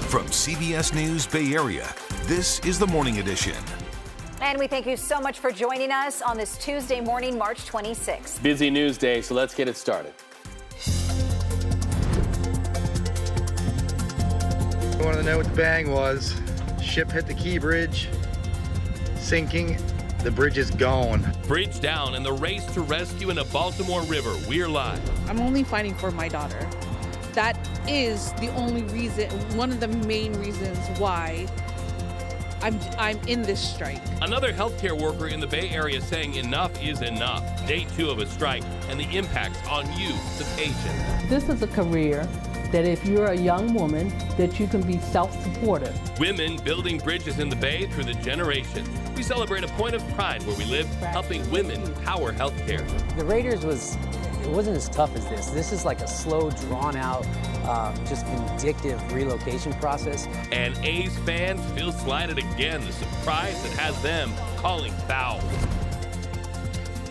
From CBS News Bay Area, this is the Morning Edition. And we thank you so much for joining us on this Tuesday morning, March 26th. Busy news day, so let's get it started. I wanted to know what the bang was. Ship hit the Key Bridge, sinking. The bridge is gone. Bridge down in the race to rescue in a Baltimore river. We're live. I'm only fighting for my daughter. That is the only reason, one of the main reasons why I'm in this strike. Another healthcare worker in the Bay Area saying enough is enough. Day 2 of a strike and the impacts on you, the patient. This is a career that if you're a young woman, that you can be self-supportive. Women building bridges in the Bay through the generations. We celebrate a point of pride where we live, helping women power healthcare. The Raiders it wasn't as tough as this. This is like a slow, drawn-out, just vindictive relocation process. And A's fans feel slighted again, the surprise that has them calling foul.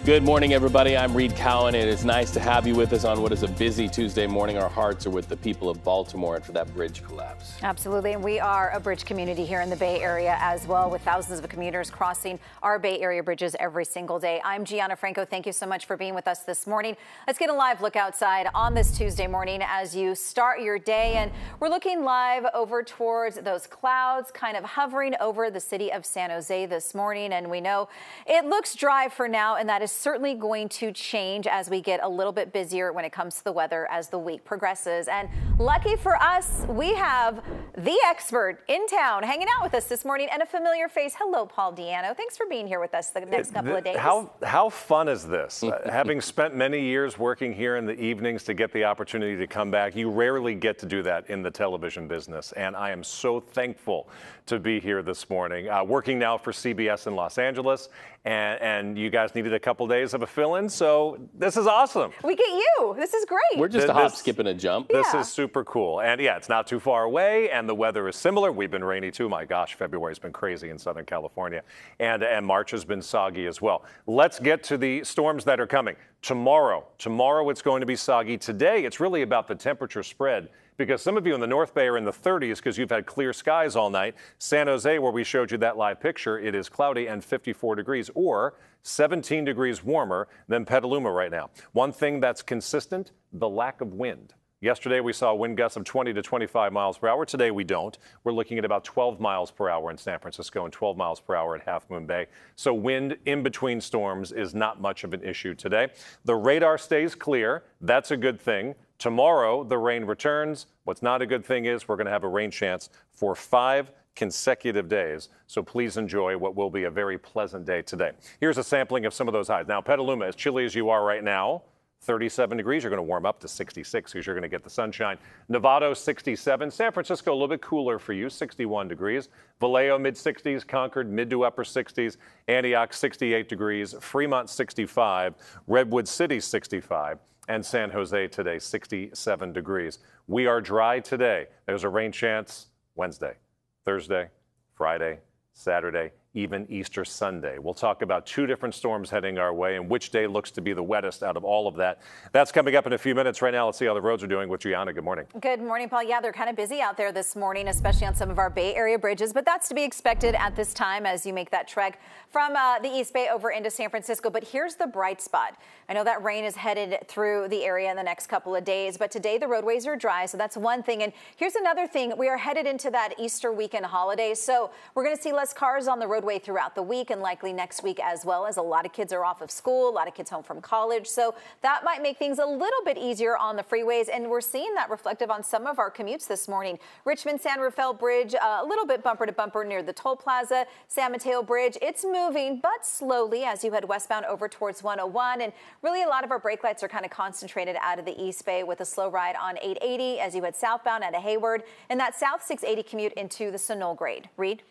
Good morning, everybody. I'm Reed Cowan. It is nice to have you with us on what is a busy Tuesday morning. Our hearts are with the people of Baltimore and for that bridge collapse. Absolutely. And we are a bridge community here in the Bay Area as well, with thousands of commuters crossing our Bay Area bridges every single day. I'm Gianna Franco. Thank you so much for being with us this morning. Let's get a live look outside on this Tuesday morning as you start your day. And we're looking live over towards those clouds kind of hovering over the city of San Jose this morning. And we know it looks dry for now, and that is certainly going to change as we get a little bit busier when it comes to the weather as the week progresses. And lucky for us, we have the expert in town hanging out with us this morning and a familiar face. Hello, Paul Diano. Thanks for being here with us the next couple of days. How fun is this? Having spent many years working here in the evenings to get the opportunity to come back, you rarely get to do that in the television business. And I am so thankful to be here this morning. Working now for CBS in Los Angeles. And you guys needed a couple days of a fill-in, so this is awesome. We get you. This is great. We're just a hop, skip, and a jump. This is super cool. And yeah, it's not too far away, and the weather is similar. We've been rainy too. My gosh, February's been crazy in Southern California. And March has been soggy as well. Let's get to the storms that are coming. Tomorrow it's going to be soggy. Today, it's really about the temperature spread, because some of you in the North Bay are in the 30s because you've had clear skies all night. San Jose, where we showed you that live picture, it is cloudy and 54 degrees, or 17 degrees warmer than Petaluma right now. One thing that's consistent, the lack of wind. Yesterday, we saw wind gusts of 20 to 25 miles per hour. Today, we don't. We're looking at about 12 miles per hour in San Francisco and 12 miles per hour at Half Moon Bay. So wind in between storms is not much of an issue today. The radar stays clear. That's a good thing. Tomorrow, the rain returns. What's not a good thing is we're going to have a rain chance for 5 consecutive days. So please enjoy what will be a very pleasant day today. Here's a sampling of some of those highs. Now, Petaluma, as chilly as you are right now, 37 degrees. You're going to warm up to 66 because you're going to get the sunshine. Novato, 67. San Francisco, a little bit cooler for you, 61 degrees. Vallejo, mid-60s. Concord, mid to upper 60s. Antioch, 68 degrees. Fremont, 65. Redwood City, 65. And San Jose today, 67 degrees. We are dry today. There's a rain chance Wednesday, Thursday, Friday, Saturday, even Easter Sunday. We'll talk about 2 different storms heading our way and which day looks to be the wettest out of all of that. That's coming up in a few minutes. Right now, let's see how the roads are doing with Gianna. Good morning. Good morning, Paul. Yeah, they're kind of busy out there this morning, especially on some of our Bay Area bridges, but that's to be expected at this time as you make that trek from the East Bay over into San Francisco. But here's the bright spot. I know that rain is headed through the area in the next couple of days, but today the roadways are dry, so that's one thing. And here's another thing. We are headed into that Easter weekend holiday, so we're going to see less cars on the roadway throughout the week and likely next week as well, as a lot of kids are off of school, a lot of kids home from college. So that might make things a little bit easier on the freeways, and we're seeing that reflective on some of our commutes this morning. Richmond San Rafael Bridge, a little bit bumper to bumper near the toll plaza. San Mateo Bridge, it's moving, but slowly as you head westbound over towards 101. And really a lot of our brake lights are kind of concentrated out of the East Bay with a slow ride on 880 as you head southbound out of Hayward, and that South 680 commute into the Sunol grade. Reed?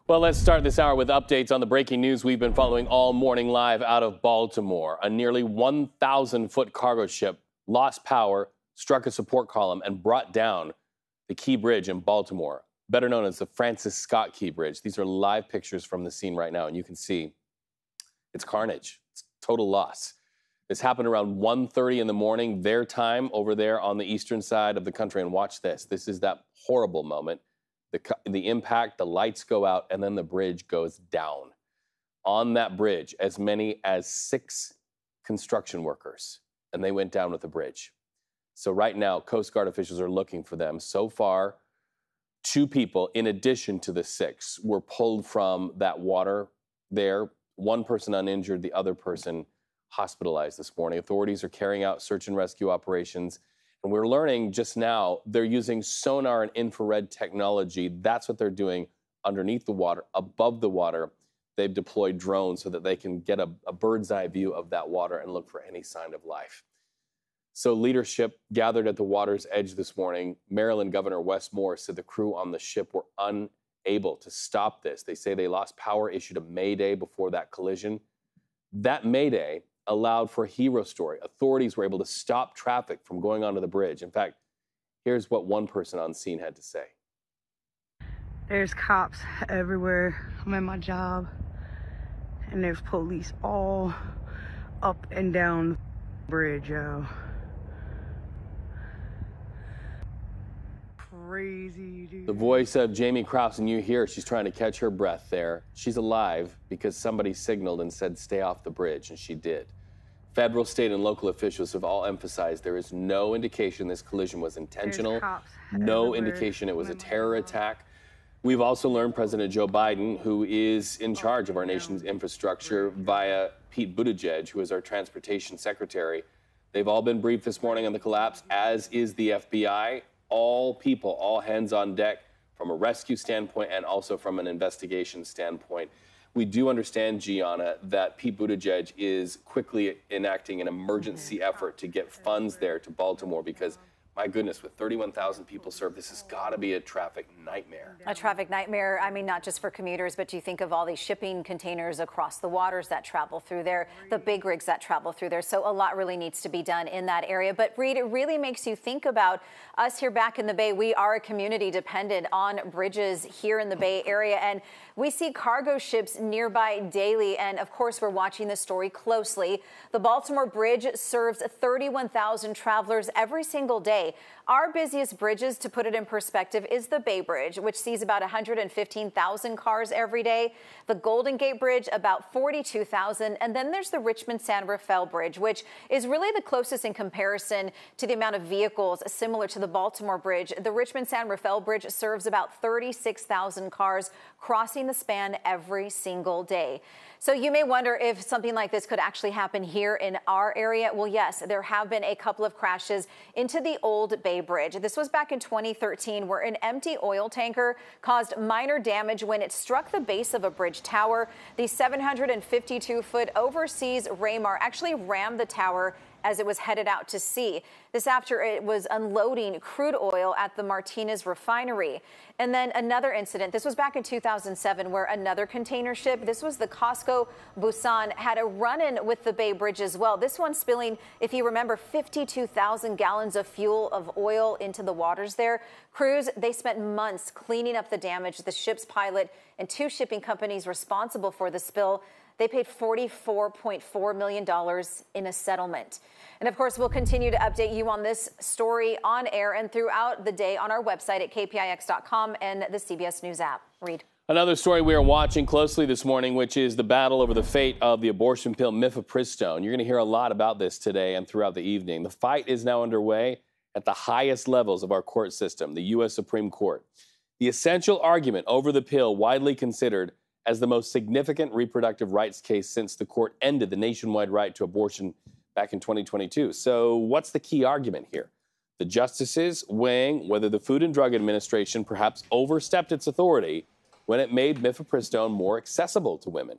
Well, let's start this hour with updates on the breaking news we've been following all morning live out of Baltimore. A nearly 1,000-foot cargo ship lost power, struck a support column, and brought down the Key Bridge in Baltimore, better known as the Francis Scott Key Bridge. These are live pictures from the scene right now, and you can see it's carnage. It's total loss. This happened around 1:30 in the morning, their time over there on the eastern side of the country. And watch this. This is that horrible moment. The impact, the lights go out, and then the bridge goes down. On that bridge, as many as 6 construction workers, and they went down with the bridge. So right now, Coast Guard officials are looking for them. So far, 2 people, in addition to the 6, were pulled from that water there. 1 person uninjured, the other person hospitalized this morning. Authorities are carrying out search and rescue operations. And we're learning just now they're using sonar and infrared technology. That's what they're doing underneath the water, above the water. They've deployed drones so that they can get a bird's eye view of that water and look for any sign of life. So leadership gathered at the water's edge this morning. Maryland Governor Wes Moore said the crew on the ship were unable to stop this. They say they lost power, issued a mayday before that collision. That mayday allowed for a hero story. Authorities were able to stop traffic from going onto the bridge. In fact, here's what one person on scene had to say. There's cops everywhere. I'm at my job, and there's police all up and down the bridge, yo. Crazy, dude. The voice of Jamie Krause, and you hear she's trying to catch her breath there. She's alive because somebody signaled and said, stay off the bridge, and she did. Federal, state, and local officials have all emphasized there is no indication this collision was intentional, no indication it was a terror attack. We've also learned President Joe Biden, who is in charge of our nation's infrastructure, via Pete Buttigieg, who is our transportation secretary. They've all been briefed this morning on the collapse, as is the FBI. All people, all hands on deck from a rescue standpoint and also from an investigation standpoint. We do understand, Gianna, that Pete Buttigieg is quickly enacting an emergency effort to get funds there to Baltimore because, my goodness, with 31,000 people served, this has got to be a traffic nightmare. A traffic nightmare, I mean, not just for commuters, but you think of all these shipping containers across the waters that travel through there, the big rigs that travel through there. So a lot really needs to be done in that area. But Reed, it really makes you think about us here back in the Bay. We are a community dependent on bridges here in the Bay Area, and we see cargo ships nearby daily. And of course, we're watching this story closely. The Baltimore Bridge serves 31,000 travelers every single day. Our busiest bridges, to put it in perspective, is the Bay Bridge, which sees about 115,000 cars every day. The Golden Gate Bridge, about 42,000. And then there's the Richmond-San Rafael Bridge, which is really the closest in comparison to the amount of vehicles similar to the Baltimore Bridge. The Richmond-San Rafael Bridge serves about 36,000 cars crossing the span every single day. So you may wonder if something like this could actually happen here in our area. Well, yes, there have been a couple of crashes into the old Bay Bridge. This was back in 2013, where an empty oil tanker caused minor damage when it struck the base of a bridge tower. The 752-foot overseas Raymar actually rammed the tower as it was headed out to sea. This after it was unloading crude oil at the Martinez refinery. And then another incident, this was back in 2007, where another container ship, this was the Costco Busan, had a run-in with the Bay Bridge as well. This one spilling, if you remember, 52,000 gallons of fuel of oil into the waters there. Crews, they spent months cleaning up the damage. The ship's pilot and 2 shipping companies responsible for the spill, they paid $44.4 million in a settlement. And of course, we'll continue to update you on this story on air and throughout the day on our website at KPIX.com and the CBS News app. Reed. Another story we are watching closely this morning, which is the battle over the fate of the abortion pill mifepristone. You're going to hear a lot about this today and throughout the evening. The fight is now underway at the highest levels of our court system, the U.S. Supreme Court. The essential argument over the pill, widely considered as the most significant reproductive rights case since the court ended the nationwide right to abortion back in 2022. So what's the key argument here? The justices weighing whether the Food and Drug Administration perhaps overstepped its authority when it made mifepristone more accessible to women.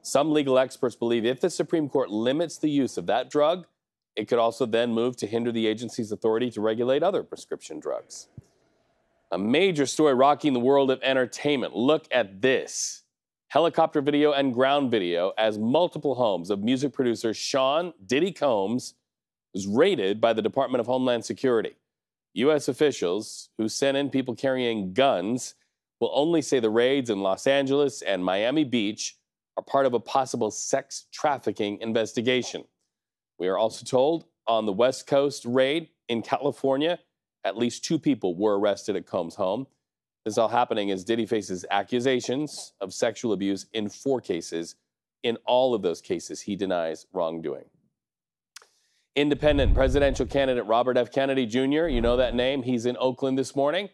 Some legal experts believe if the Supreme Court limits the use of that drug, it could also then move to hinder the agency's authority to regulate other prescription drugs. A major story rocking the world of entertainment. Look at this. Helicopter video and ground video as multiple homes of music producer Sean Diddy Combs was raided by the Department of Homeland Security. U.S. officials who sent in people carrying guns will only say the raids in Los Angeles and Miami Beach are part of a possible sex trafficking investigation. We are also told on the West Coast raid in California, at least 2 people were arrested at Combs' home. This all happening as Diddy faces accusations of sexual abuse in 4 cases. In all of those cases, he denies wrongdoing. Independent presidential candidate Robert F. Kennedy Jr., you know that name, he's in Oakland this morning,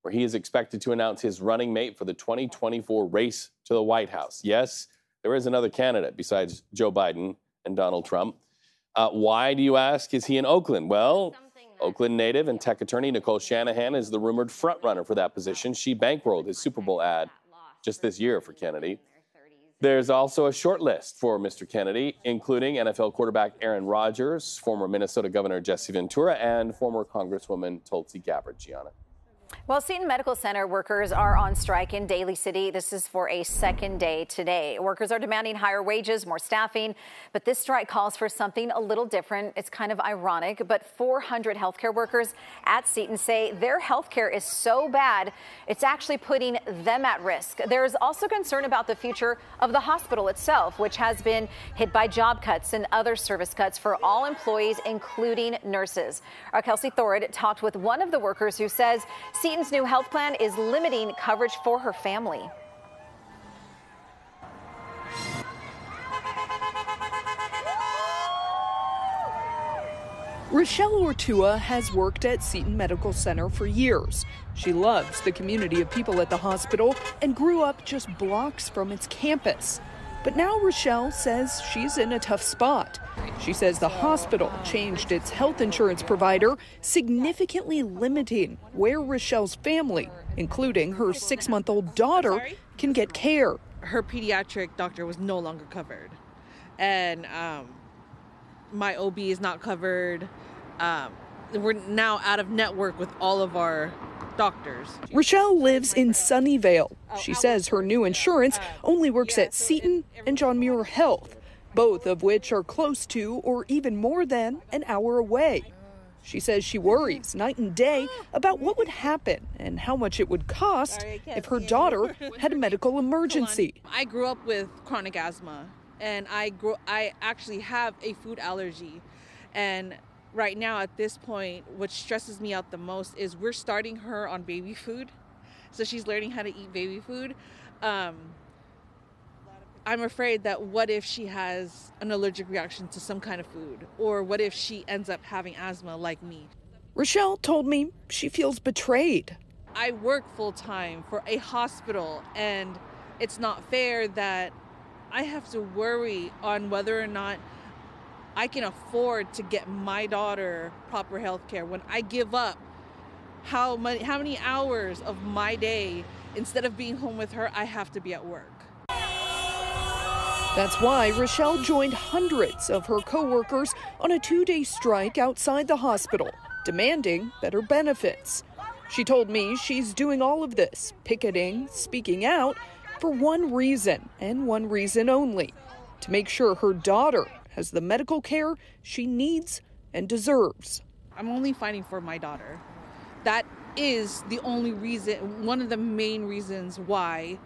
where he is expected to announce his running mate for the 2024 race to the White House. Yes, there is another candidate besides Joe Biden and Donald Trump. Why, do you ask, is he in Oakland? Well, Oakland native and tech attorney Nicole Shanahan is the rumored frontrunner for that position. She bankrolled his Super Bowl ad just this year for Kennedy. There's also a short list for Mr. Kennedy, including NFL quarterback Aaron Rodgers, former Minnesota Governor Jesse Ventura, and former Congresswoman Tulsi Gabbard. Gianna. Well, Seton Medical Center workers are on strike in Daly City. This is for a second day today. Workers are demanding higher wages, more staffing, but this strike calls for something a little different. It's kind of ironic, but 400 healthcare workers at Seton say their healthcare is so bad, it's actually putting them at risk. There's also concern about the future of the hospital itself, which has been hit by job cuts and other service cuts for all employees, including nurses. Our Kelsey Thorud talked with one of the workers who says Seton's new health plan is limiting coverage for her family. Rochelle Ortua has worked at Seton Medical Center for years. She loves the community of people at the hospital and grew up just blocks from its campus. But now Rochelle says she's in a tough spot. She says the hospital changed its health insurance provider, significantly limiting where Rochelle's family, including her 6-month-old daughter, can get care. Her pediatric doctor was no longer covered. And my OB is not covered. We're now out of network with all of our doctors. Rochelle lives in Sunnyvale. She says her new insurance only works at Seton and John Muir Health, both of which are close to or even more than an hour away. She says she worries night and day about what would happen and how much it would cost if her daughter had a medical emergency. I grew up with chronic asthma, and I actually have a food allergy. And right now at this point, what stresses me out the most is we're starting her on baby food. So she's learning how to eat baby food. I'm afraid that what if she has an allergic reaction to some kind of food? Or what if she ends up having asthma like me? Rochelle told me she feels betrayed. I work full time for a hospital, and it's not fair that I have to worry on whether or not I can afford to get my daughter proper health care when I give up how many hours of my day. Instead of being home with her, I have to be at work. That's why Rochelle joined hundreds of her coworkers on a 2-day strike outside the hospital, demanding better benefits. She told me she's doing all of this, picketing, speaking out, for one reason and one reason only: to make sure her daughter has the medical care she needs and deserves. I'm only fighting for my daughter. That is the only reason, one of the main reasons why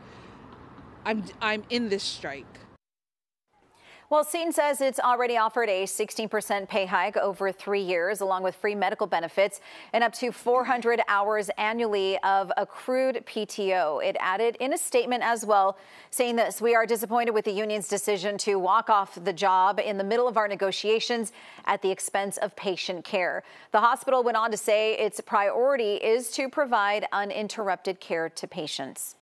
I'm in this strike. Well, Seton says it's already offered a 16% pay hike over 3 years, along with free medical benefits and up to 400 hours annually of accrued PTO. It added in a statement as well, saying this: "We are disappointed with the union's decision to walk off the job in the middle of our negotiations at the expense of patient care." The hospital went on to say its priority is to provide uninterrupted care to patients.